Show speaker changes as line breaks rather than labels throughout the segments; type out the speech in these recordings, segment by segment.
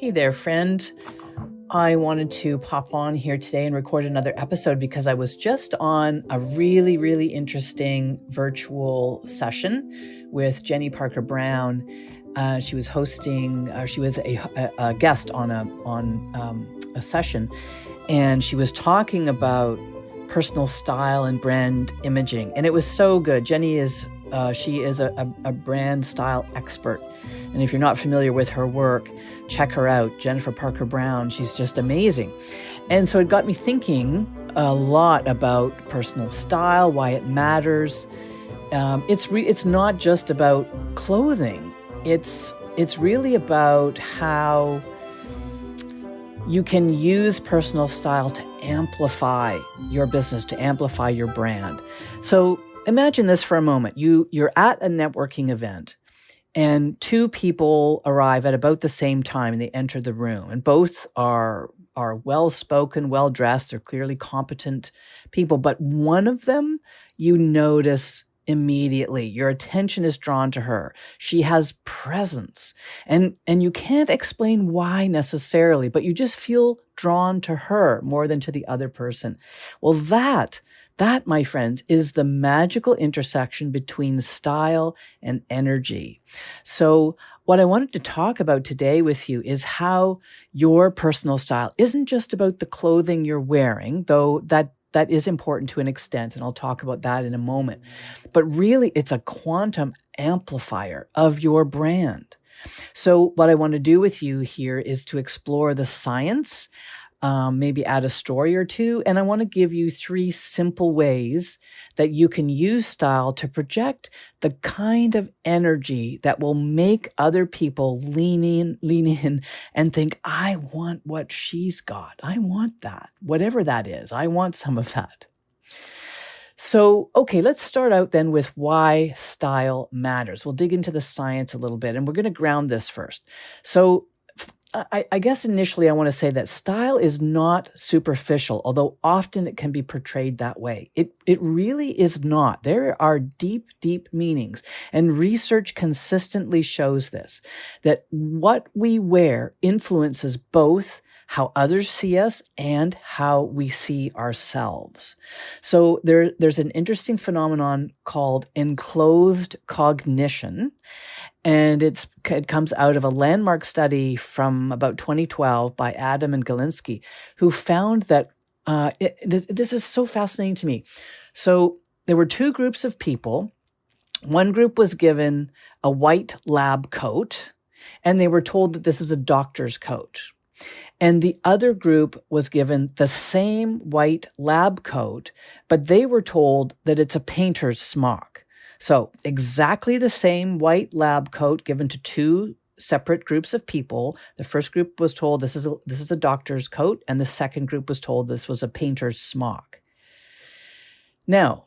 Hey there, friend. I wanted to pop on here today and record another episode because I was just on a really, really interesting virtual session with Jenny Parker Brown. She was hosting, she was a guest on a session, and she was talking about personal style and brand imaging. And it was so good. Jenny is a brand style expert. And if you're not familiar with her work, check her out, Jennifer Parker Brown. She's just amazing. And so it got me thinking a lot about personal style, why it matters. It's not just about clothing. It's really about how you can use personal style to amplify your business, to amplify your brand. So imagine this for a moment. You're at a networking event, and two people arrive at about the same time, and they enter the room. And both are well-spoken, well-dressed. They're clearly competent people. But one of them, you notice immediately. Your attention is drawn to her. She has presence. And you can't explain why necessarily, but you just feel drawn to her more than to the other person. Well, that, my friends, is the magical intersection between style and energy. So what I wanted to talk about today with you is how your personal style isn't just about the clothing you're wearing, though that is important to an extent, and I'll talk about that in a moment. But really, it's a quantum amplifier of your brand. So what I want to do with you here is to explore the science, maybe add a story or two, and I want to give you 3 simple ways that you can use style to project the kind of energy that will make other people lean in and think, I want what she's got. I want that, whatever that is. I want some of that. So, okay, let's start out then with why style matters. We'll dig into the science a little bit, and we're going to ground this first. So I guess initially I want to say that style is not superficial, although often it can be portrayed that way. It really is not. There are deep, deep meanings, and research consistently shows this, that what we wear influences both how others see us and how we see ourselves. So there's an interesting phenomenon called enclothed cognition. And it comes out of a landmark study from about 2012 by Adam and Galinsky, who found that this is so fascinating to me. So there were 2 groups of people. One group was given a white lab coat, and they were told that this is a doctor's coat. And the other group was given the same white lab coat, but they were told that it's a painter's smock. So exactly the same white lab coat given to 2 separate groups of people. The first group was told this is a doctor's coat, and the second group was told this was a painter's smock. Now,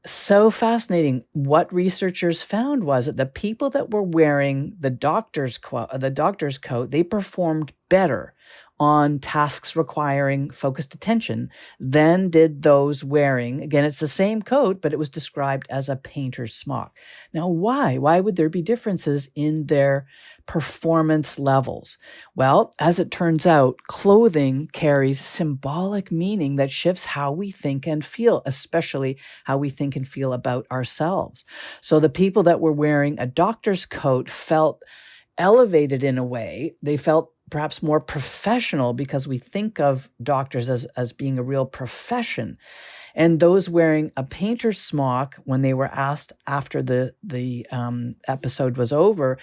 so fascinating. What researchers found was that the people that were wearing the doctor's coat, they performed better on tasks requiring focused attention than did those wearing, again, it's the same coat, but it was described as a painter's smock. Now, why? Why would there be differences in their performance levels? Well, as it turns out, clothing carries symbolic meaning that shifts how we think and feel, especially how we think and feel about ourselves. So the people that were wearing a doctor's coat felt elevated in a way. They felt perhaps more professional because we think of doctors as being a real profession. And those wearing a painter's smock, when they were asked after the episode was over,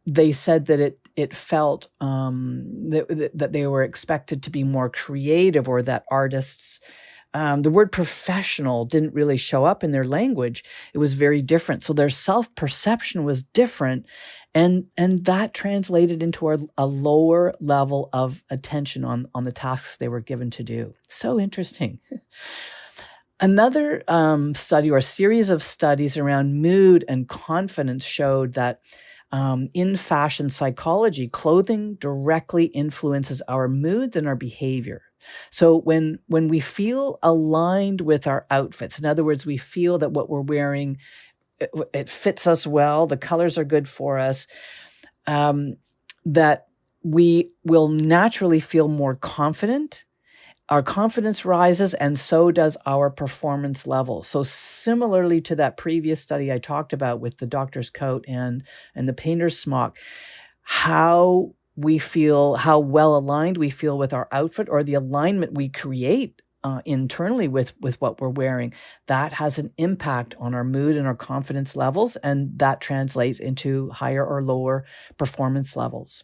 they said that it felt that they were expected to be more creative, or that artists, the word professional didn't really show up in their language. It was very different. So their self-perception was different. And that translated into a lower level of attention on the tasks they were given to do. So interesting. Another study, or a series of studies around mood and confidence, showed that in fashion psychology, clothing directly influences our moods and our behavior. So when we feel aligned with our outfits, in other words, we feel that what we're wearing, it fits us well, the colors are good for us, that we will naturally feel more confident. Our confidence rises, and so does our performance level. So similarly to that previous study I talked about with the doctor's coat and the painter's smock, how we feel, how well aligned we feel with our outfit, or the alignment we create internally with what we're wearing, that has an impact on our mood and our confidence levels, and that translates into higher or lower performance levels.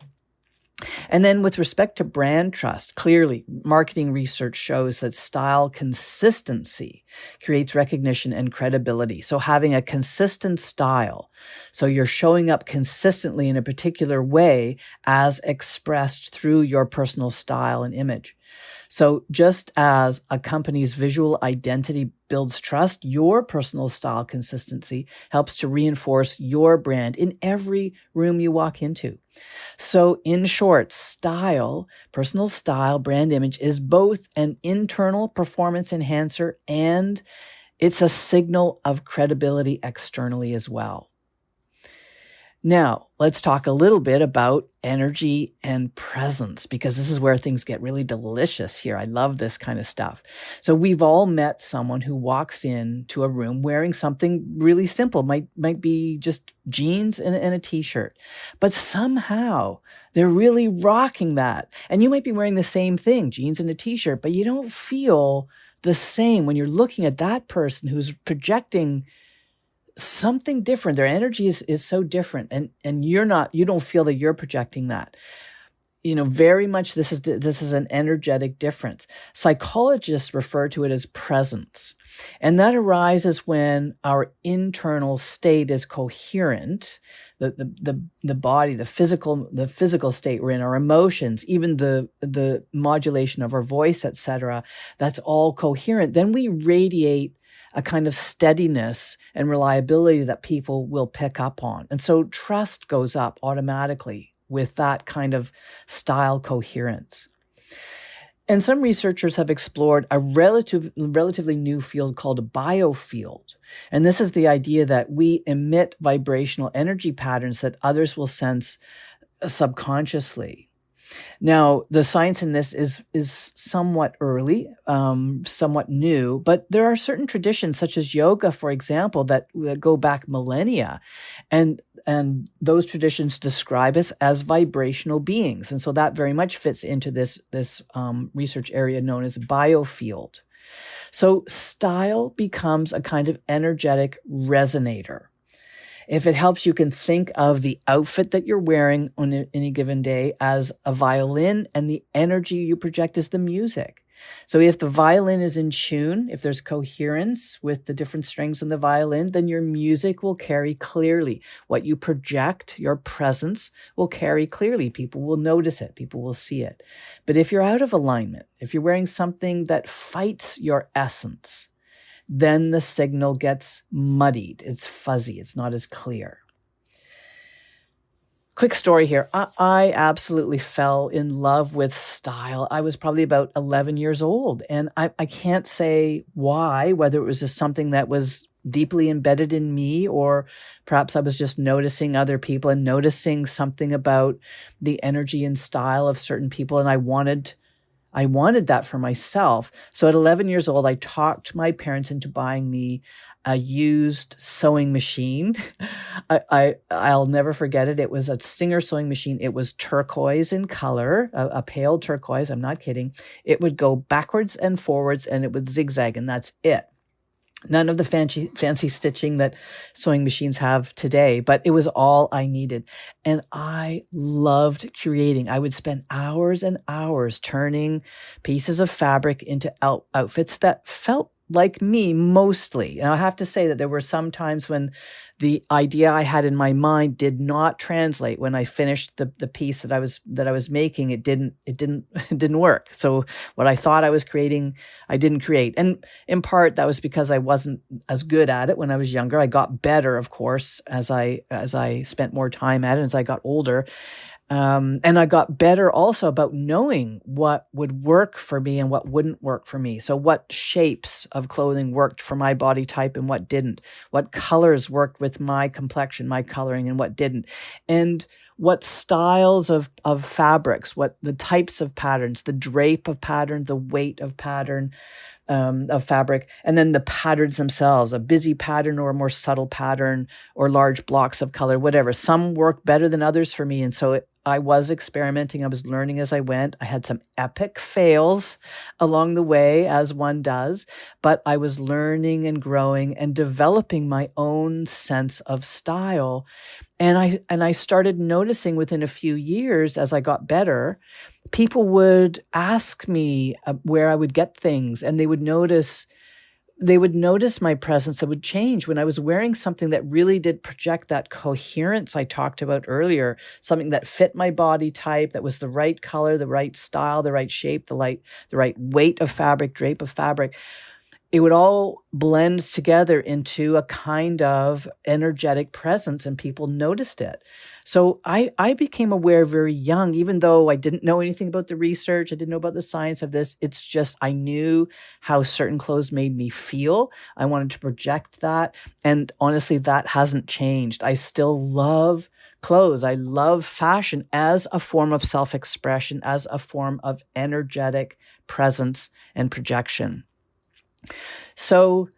And then with respect to brand trust, clearly marketing research shows that style consistency creates recognition and credibility. So having a consistent style, so you're showing up consistently in a particular way as expressed through your personal style and image. So just as a company's visual identity builds trust, your personal style consistency helps to reinforce your brand in every room you walk into. So in short, style, personal style, brand image is both an internal performance enhancer and it's a signal of credibility externally as well. Now, let's talk a little bit about energy and presence, because this is where things get really delicious here. I love this kind of stuff. So we've all met someone who walks into a room wearing something really simple, might be just jeans and a t-shirt, but somehow they're really rocking that. And you might be wearing the same thing, jeans and a t-shirt, but you don't feel the same when you're looking at that person who's projecting something different. Their energy is so different, and you don't feel that you're projecting that. Very much this is an energetic difference. Psychologists refer to it as presence, and that arises when our internal state is coherent. The body, the physical state we're in, our emotions, even the modulation of our voice, etc. That's all coherent. Then we radiate a kind of steadiness and reliability that people will pick up on. And so trust goes up automatically with that kind of style coherence. And some researchers have explored a relatively new field called a biofield. And this is the idea that we emit vibrational energy patterns that others will sense subconsciously. Now, the science in this is somewhat early, somewhat new, but there are certain traditions such as yoga, for example, that go back millennia, and those traditions describe us as vibrational beings, and so that very much fits into this research area known as biofield. So style becomes a kind of energetic resonator. If it helps, you can think of the outfit that you're wearing on any given day as a violin, and the energy you project is the music. So if the violin is in tune, if there's coherence with the different strings on the violin, then your music will carry clearly. What you project, your presence, will carry clearly. People will notice it. People will see it. But if you're out of alignment, if you're wearing something that fights your essence, then the signal gets muddied. It's fuzzy. It's not as clear. Quick story here. I absolutely fell in love with style. I was probably about 11 years old, and I can't say why, whether it was just something that was deeply embedded in me, or perhaps I was just noticing other people and noticing something about the energy and style of certain people, and I wanted that for myself. So at 11 years old, I talked my parents into buying me a used sewing machine. I'll never forget it. It was a Singer sewing machine. It was turquoise in color, a pale turquoise. I'm not kidding. It would go backwards and forwards, and it would zigzag, and that's it. None of the fancy stitching that sewing machines have today, but it was all I needed. And I loved creating. I would spend hours and hours turning pieces of fabric into outfits that felt like me mostly. And I have to say that there were some times when the idea I had in my mind did not translate. When I finished the piece that I was making, it didn't work. So what I thought I was creating, I didn't create. And in part that was because I wasn't as good at it when I was younger. I got better, of course, as I spent more time at it, as I got older. And I got better also about knowing what would work for me and what wouldn't work for me. So what shapes of clothing worked for my body type and what didn't, what colors worked with my complexion, my coloring, and what didn't, and what styles of fabrics, what the types of patterns, the drape of pattern, the weight of pattern, of fabric, and then the patterns themselves, a busy pattern or a more subtle pattern or large blocks of color, whatever. Some work better than others for me. And so I was experimenting. I was learning as I went. I had some epic fails along the way, as one does, but I was learning and growing and developing my own sense of style. And I started noticing within a few years as I got better, people would ask me where I would get things, and they would notice my presence that would change when I was wearing something that really did project that coherence I talked about earlier, something that fit my body type, that was the right color, the right style, the right shape, the right weight of fabric, drape of fabric. It would all blend together into a kind of energetic presence, and people noticed it. So I became aware very young, even though I didn't know anything about the research, I didn't know about the science of this. It's just I knew how certain clothes made me feel. I wanted to project that. And honestly, that hasn't changed. I still love clothes. I love fashion as a form of self-expression, as a form of energetic presence and projection. So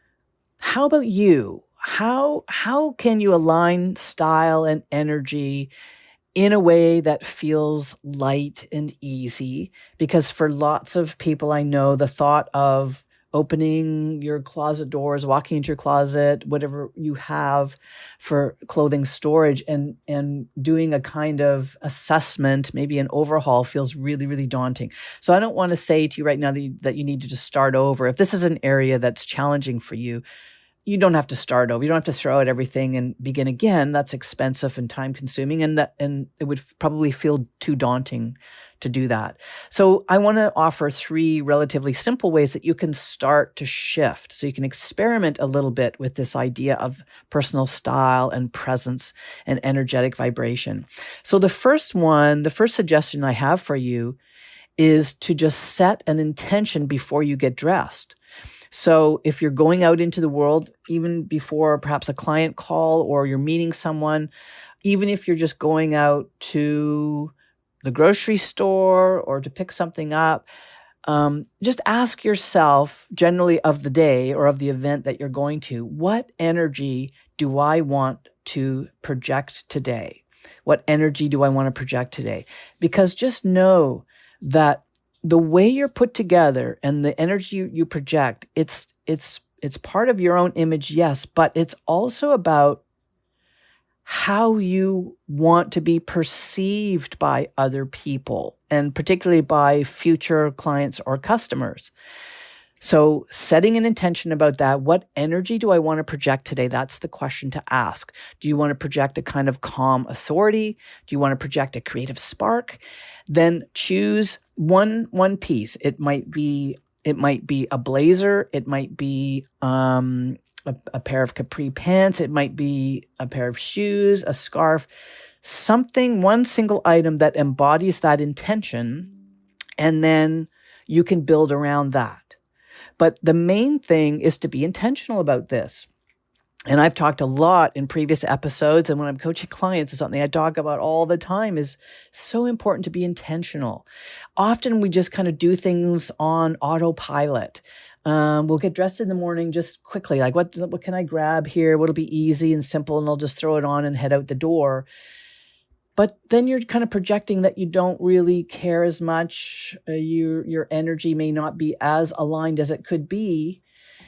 how about you? How can you align style and energy in a way that feels light and easy? Because for lots of people I know, the thought of opening your closet doors, walking into your closet, whatever you have for clothing storage, and doing a kind of assessment, maybe an overhaul, feels really, really daunting. So I don't want to say to you right now that you need to just start over. If this is an area that's challenging for you, you don't have to start over. You don't have to throw out everything and begin again. That's expensive and time consuming, and it would probably feel too daunting to do that. So I want to offer 3 relatively simple ways that you can start to shift. So you can experiment a little bit with this idea of personal style and presence and energetic vibration. So the first suggestion I have for you is to just set an intention before you get dressed. So if you're going out into the world, even before perhaps a client call or you're meeting someone, even if you're just going out to the grocery store or to pick something up, just ask yourself, generally of the day or of the event that you're going to, what energy do I want to project today? What energy do I want to project today? Because just know that the way you're put together and the energy you project, it's part of your own image, yes, but it's also about how you want to be perceived by other people, and particularly by future clients or customers. So setting an intention about that, what energy do I want to project today? That's the question to ask. Do you want to project a kind of calm authority? Do you want to project a creative spark? Then choose one piece. It might be a blazer. It might be a pair of capri pants. It might be a pair of shoes, a scarf, one single item that embodies that intention, and then you can build around that. But the main thing is to be intentional about this. And I've talked a lot in previous episodes, and when I'm coaching clients, it's something I talk about all the time, is so important to be intentional. Often we just kind of do things on autopilot. We'll get dressed in the morning just quickly, like what can I grab here? What'll be easy and simple, and I'll just throw it on and head out the door. But then you're kind of projecting that you don't really care as much. Your energy may not be as aligned as it could be.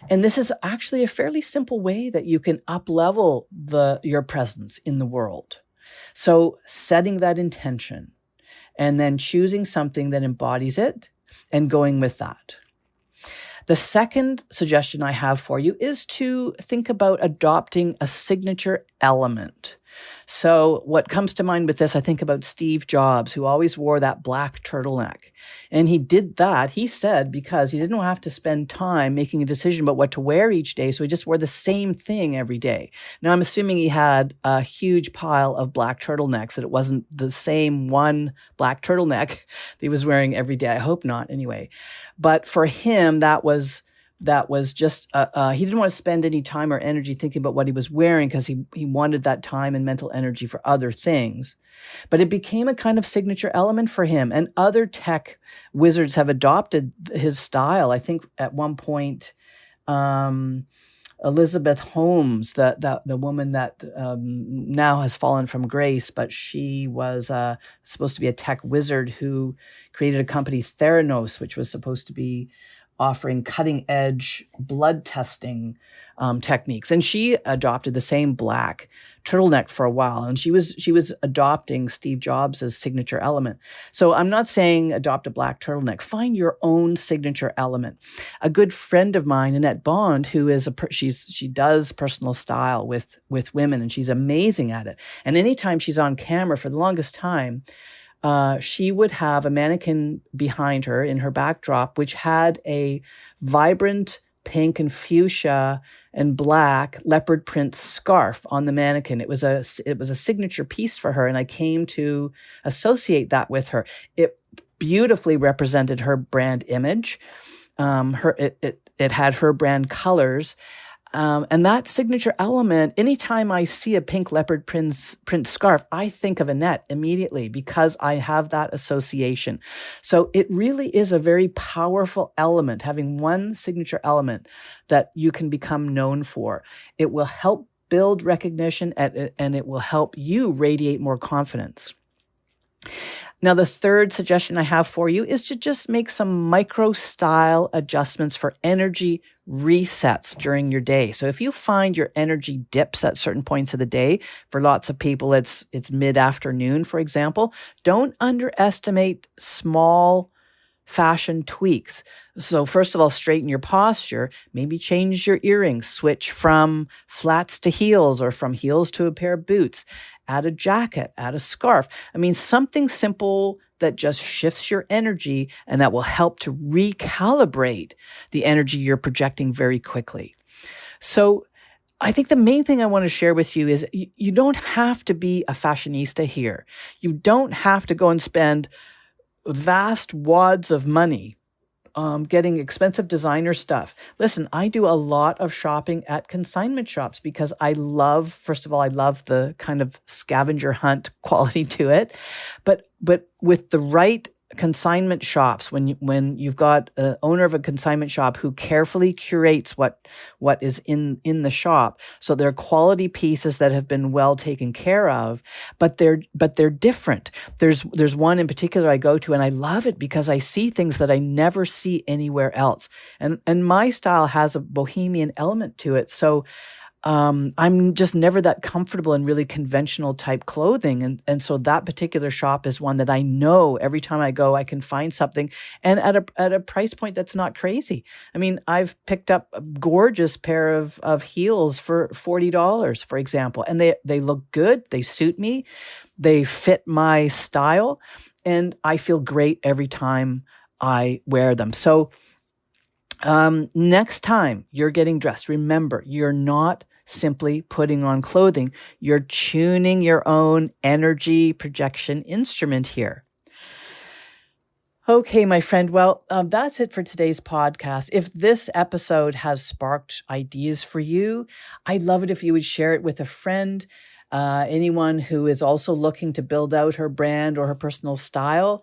And this is actually a fairly simple way that you can up-level your presence in the world. So setting that intention and then choosing something that embodies it and going with that. The second suggestion I have for you is to think about adopting a signature element. So what comes to mind with this, I think about Steve Jobs, who always wore that black turtleneck. And he did that, he said, because he didn't have to spend time making a decision about what to wear each day. So he just wore the same thing every day. Now, I'm assuming he had a huge pile of black turtlenecks, that it wasn't the same one black turtleneck that he was wearing every day. I hope not, anyway. But for him, that was just, he didn't want to spend any time or energy thinking about what he was wearing, because he wanted that time and mental energy for other things. But it became a kind of signature element for him. And other tech wizards have adopted his style. I think at one point, Elizabeth Holmes, the woman that now has fallen from grace, but she was supposed to be a tech wizard who created a company, Theranos, which was supposed to be offering cutting-edge blood testing techniques. And she adopted the same black turtleneck for a while. And she was adopting Steve Jobs' signature element. So I'm not saying adopt a black turtleneck. Find your own signature element. A good friend of mine, Annette Bond, who is she does personal style with women, and she's amazing at it. And anytime she's on camera, for the longest time, she would have a mannequin behind her in her backdrop, which had a vibrant pink and fuchsia and black leopard print scarf on the mannequin. It was a signature piece for her, and I came to associate that with her. It beautifully represented her brand image. It had her brand colors. And that signature element, anytime I see a pink leopard print scarf, I think of Annette immediately, because I have that association. So it really is a very powerful element, having one signature element that you can become known for. It will help build recognition, and it will help you radiate more confidence. Now, the third suggestion I have for you is to just make some micro style adjustments for energy resets during your day. So if you find your energy dips at certain points of the day, for lots of people, it's mid-afternoon, for example, don't underestimate small fashion tweaks. So first of all, straighten your posture, maybe change your earrings, switch from flats to heels or from heels to a pair of boots, add a jacket, add a scarf. I mean, something simple that just shifts your energy, and that will help to recalibrate the energy you're projecting very quickly. So I think the main thing I want to share with you is you don't have to be a fashionista here. You don't have to go and spend vast wads of money getting expensive designer stuff. Listen, I do a lot of shopping at consignment shops because first of all, I love the kind of scavenger hunt quality to it. But with the right consignment shops, when you've got an owner of a consignment shop who carefully curates what is in the shop, so they're quality pieces that have been well taken care of, but they're different. There's one in particular I go to, and I love it because I see things that I never see anywhere else, and my style has a bohemian element to it. So I'm just never that comfortable in really conventional type clothing. And so that particular shop is one that I know every time I go, I can find something, and at a price point that's not crazy. I mean, I've picked up a gorgeous pair of heels for $40, for example, and they look good. They suit me. They fit my style, and I feel great every time I wear them. So next time you're getting dressed, remember, you're not simply putting on clothing. You're tuning your own energy projection instrument here. Okay, my friend. Well, that's it for today's podcast. If this episode has sparked ideas for you, I'd love it if you would share it with a friend, anyone who is also looking to build out her brand or her personal style.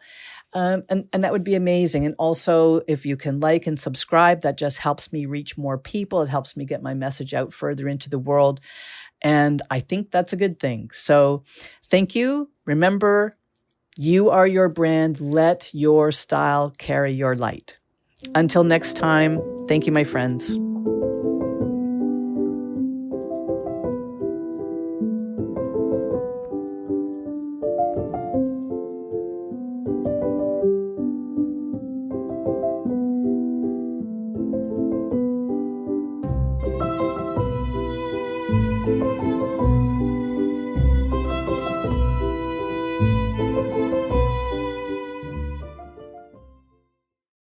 And that would be amazing. And also, if you can like and subscribe, that just helps me reach more people. It helps me get my message out further into the world. And I think that's a good thing. So thank you. Remember, you are your brand. Let your style carry your light. Until next time, thank you, my friends.